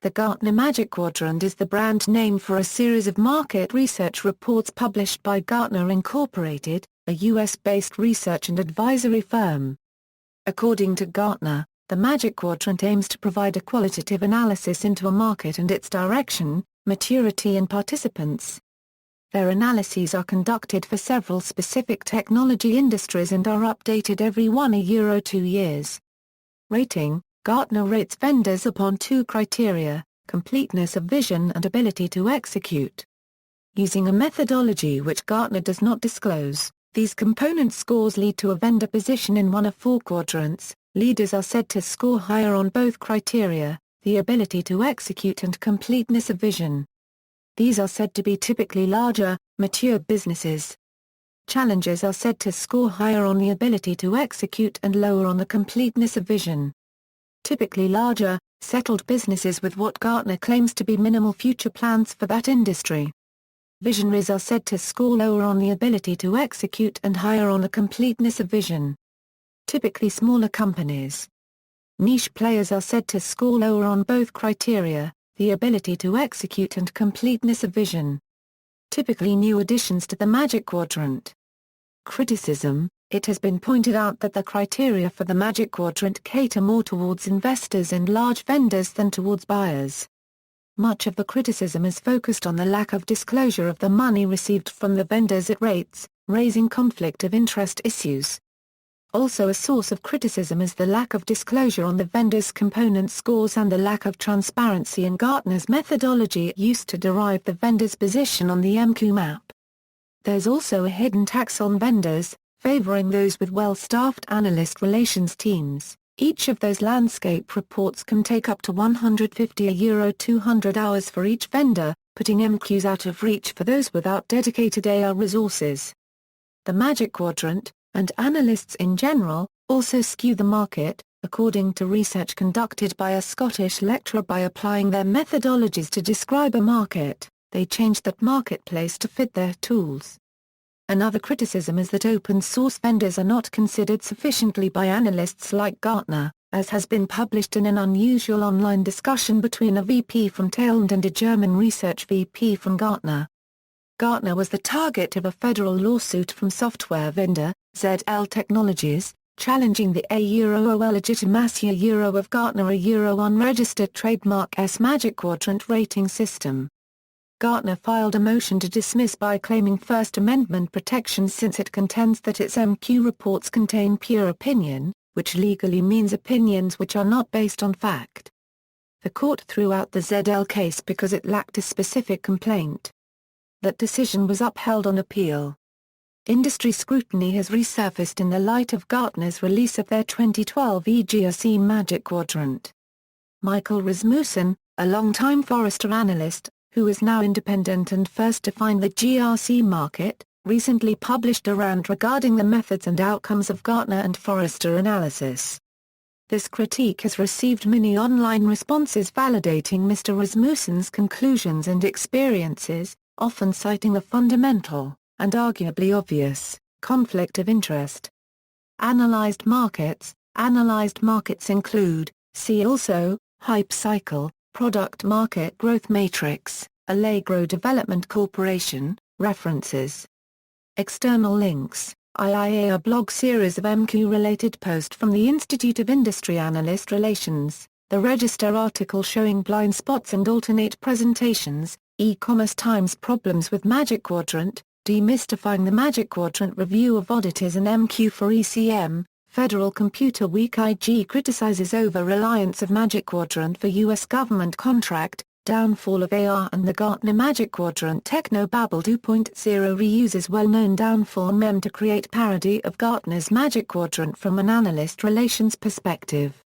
The Gartner Magic Quadrant is the brand name for a series of market research reports published by Gartner Inc., a U.S.-based research and advisory firm. According to Gartner, the Magic Quadrant aims to provide a qualitative analysis into a market and its direction, maturity and participants. Their analyses are conducted for several specific technology industries and are updated every 1 year or 2 years. Rating: Gartner rates vendors upon 2 criteria, completeness of vision and ability to execute. Using a methodology which Gartner does not disclose, these component scores lead to a vendor position in one of 4 quadrants. Leaders are said to score higher on both criteria, the ability to execute and completeness of vision. These are said to be typically larger, mature businesses. Challengers are said to score higher on the ability to execute and lower on the completeness of vision. Typically larger, settled businesses with what Gartner claims to be minimal future plans for that industry. Visionaries are said to score lower on the ability to execute and higher on the completeness of vision. Typically smaller companies. Niche players are said to score lower on both criteria, the ability to execute and completeness of vision. Typically new additions to the Magic Quadrant. Criticism: It has been pointed out that the criteria for the Magic Quadrant cater more towards investors and large vendors than towards buyers. Much of the criticism is focused on the lack of disclosure of the money received from the vendors it rates, raising conflict of interest issues. Also a source of criticism is the lack of disclosure on the vendors' component scores and the lack of transparency in Gartner's methodology used to derive the vendor's position on the MQ map. There's also a hidden tax on vendors, favoring those with well-staffed analyst relations teams. Each of those landscape reports can take up to 150 euro 200 hours for each vendor, putting MQs out of reach for those without dedicated AR resources. The Magic Quadrant, and analysts in general, also skew the market, according to research conducted by a Scottish lecturer. By applying their methodologies to describe a market, they change that marketplace to fit their tools. Another criticism is that open-source vendors are not considered sufficiently by analysts like Gartner, as has been published in an unusual online discussion between a VP from Talend and a German research VP from Gartner. Gartner was the target of a federal lawsuit from software vendor, ZL Technologies, challenging the A-OL legitimacy of Gartner unregistered trademark S Magic Quadrant rating system. Gartner filed a motion to dismiss by claiming First Amendment protections since it contends that its MQ reports contain pure opinion, which legally means opinions which are not based on fact. The court threw out the ZL case because it lacked a specific complaint. That decision was upheld on appeal. Industry scrutiny has resurfaced in the light of Gartner's release of their 2012 EGRC Magic Quadrant. Michael Rasmussen, a longtime Forrester analyst, who is now independent and first defined the GRC market, recently published a rant regarding the methods and outcomes of Gartner and Forrester analysis. This critique has received many online responses validating Mr. Rasmussen's conclusions and experiences, often citing the fundamental, and arguably obvious, conflict of interest. Analyzed markets include, see also, Hype Cycle, Product Market Growth Matrix, Allegro Development Corporation, References. External links, IIAR blog series of MQ-related post from the Institute of Industry Analyst Relations, the Register article showing blind spots and alternate presentations, E-commerce Times Problems with Magic Quadrant, Demystifying the Magic Quadrant Review of Auditors and MQ for ECM, Federal Computer Week. IG criticizes over-reliance of Magic Quadrant for U.S. government contract, downfall of AR and the Gartner Magic Quadrant. Technobabble 2.0 reuses well-known downfall meme to create parody of Gartner's Magic Quadrant from an analyst relations perspective.